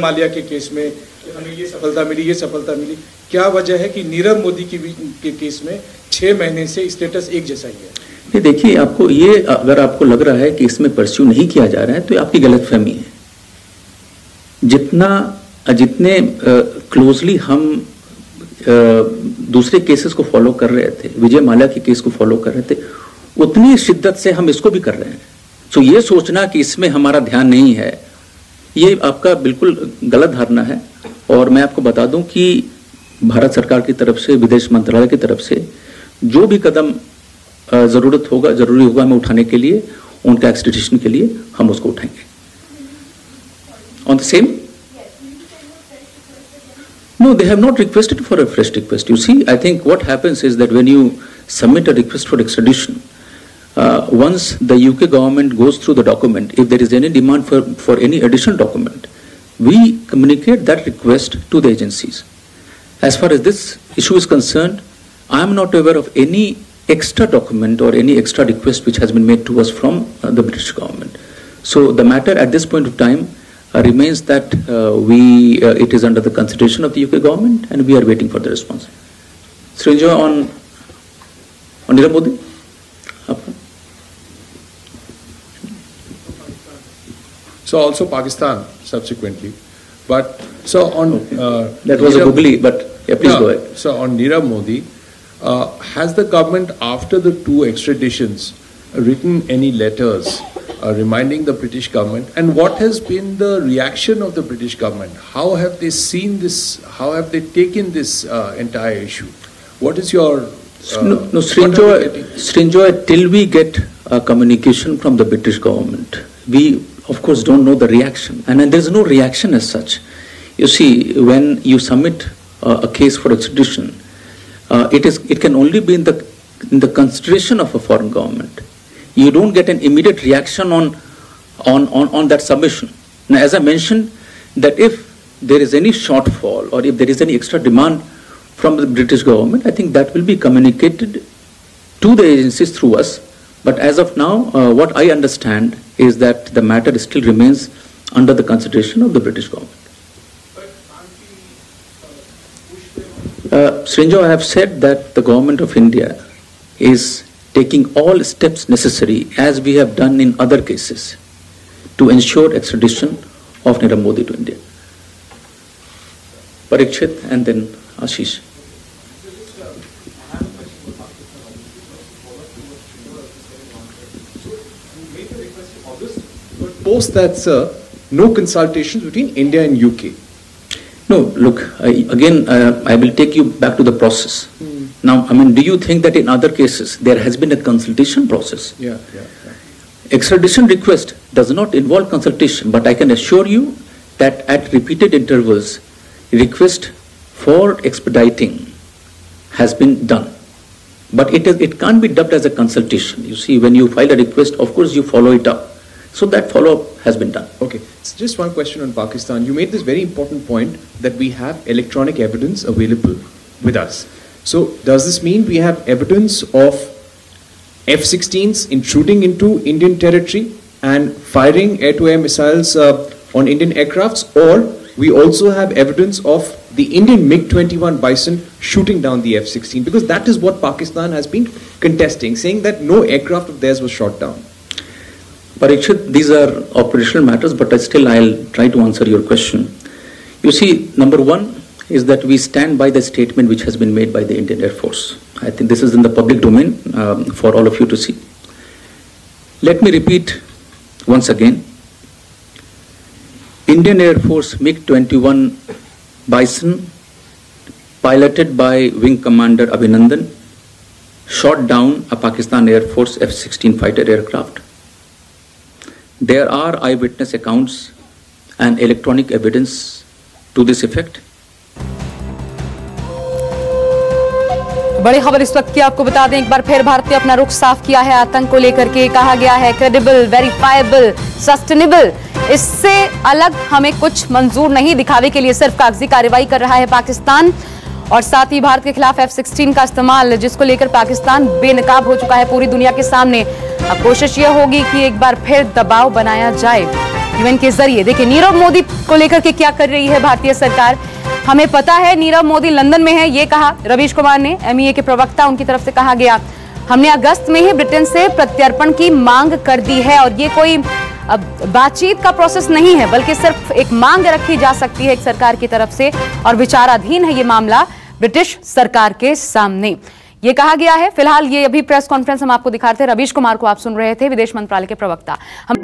माल्या के केस में हमें ये सफलता मिली, क्या वजह है कि नीरव मोदी के केस में 6 महीने से स्टेटस एक जैसा ही है? ये देखिए, आपको ये अगर आपको लग रहा है कि इसमें परस्यू नहीं किया जा रहा है तो आपकी गलतफहमी है। जितने क्लोजली हम दूसरे केसेस को फॉलो कर रहे थे, विजय माल्या के केस को फॉलो कर रहे थे, उतनी शिद्दत से हम इसको भी कर रहे हैं। तो ये सोचना कि इसमें हमारा ध्यान नहीं है, ये आपका बिल्कुल गलत धारणा है। और मैं आपको बता दूं कि भारत सरकार की तरफ से, विदेश मंत्रालय की तरफ से जो भी कदम जरूरी होगा हमें उठाने के लिए, उनका एक्सट्रेडिशन के लिए हम उसको उठाएंगे। On the same, no, they have not requested for a fresh request. You see, I think what happens is that when you submit a request for extradition, once the UK government goes through the document, if there is any demand for any additional document, we communicate that request to the agencies. As far as this issue is concerned, I am not aware of any extra document or any extra request which has been made to us from the British government. So the matter at this point of time remains that it is under the consideration of the UK government and we are waiting for the response. Srinjoy, on Nirav Modi? So also Pakistan subsequently, but so on that was a googly, but yeah, please go ahead. So on Nirav Modi, has the government after the 2 extraditions written any letters reminding the British government, and what has been the reaction of the British government? How have they seen this? How have they taken this entire issue? What is your Srinjoy, till we get a communication from the British government, we of course don't know the reaction, and there is no reaction as such. You see, when you submit a case for extradition, it can only be in the consideration of a foreign government. You don't get an immediate reaction on that submission. Now, as I mentioned, that if there is any shortfall or if there is any extra demand from the British government, I think that will be communicated to the agencies through us. But as of now, what I understand is that the matter still remains under the consideration of the British government. Srinjoy, I have said that the government of India is taking all steps necessary, as we have done in other cases, to ensure extradition of Nirav Modi to India. Parikshit and then Ashish. Post that, sir, no consultations between India and UK. No, look, I will take you back to the process. Now, I mean, do you think that in other cases there has been a consultation process? Yeah. Extradition request does not involve consultation, but I can assure you that at repeated intervals, request for expediting has been done. But it can't be dubbed as a consultation. You see, when you file a request, of course you follow it up. So that follow-up has been done. Okay, so just one question on Pakistan. You made this very important point that we have electronic evidence available with us. So does this mean we have evidence of F-16s intruding into Indian territory and firing air-to-air missiles on Indian aircrafts, or we also have evidence of the Indian MiG-21 Bison shooting down the F-16? Because that is what Pakistan has been contesting, saying that no aircraft of theirs was shot down. Parikshit, these are operational matters, but still I'll try to answer your question. You see, number one is that we stand by the statement which has been made by the Indian Air Force. I think this is in the public domain for all of you to see. Let me repeat once again. Indian Air Force MiG-21 Bison, piloted by Wing Commander Abhinandan, shot down a Pakistan Air Force F-16 fighter aircraft. There are eyewitness accounts and electronic evidence to this effect. बड़ी खबर इस वक्त की आपको बता दें, एक बार फिर भारत ने अपना रुख साफ किया है आतंक को लेकर के। कहा गया है क्रेडिबल, वेरीफाइबल, सस्टेनेबल, इससे अलग हमें कुछ मंजूर नहीं। दिखावे के लिए सिर्फ कागजी कार्रवाई कर रहा है पाकिस्तान, और साथ ही भारत के खिलाफ F-16 का इस्तेमाल, जिसको लेकर पाकिस्तान बेनकाब हो चुका है पूरी दुनिया के सामने। अब कोशिश यह होगी कि एक बार फिर दबाव बनाया जाए यूएन के जरिए। देखिए नीरव मोदी को लेकर के क्या कर रही है भारतीय सरकार। हमें पता है नीरव मोदी लंदन में है, ये कहा रवीश कुमार ने, एमईए के प्रवक्ता, उनकी तरफ से कहा गया हमने अगस्त में ही ब्रिटेन से प्रत्यर्पण की मांग कर दी है और ये कोई बातचीत का प्रोसेस नहीं है, बल्कि सिर्फ एक मांग रखी जा सकती है एक सरकार की तरफ से और विचाराधीन है ये मामला ब्रिटिश सरकार के सामने, ये कहा गया है। फिलहाल ये अभी प्रेस कॉन्फ्रेंस हम आपको दिखाते हैं, रवीश कुमार को आप सुन रहे थे, विदेश मंत्रालय के प्रवक्ता। हम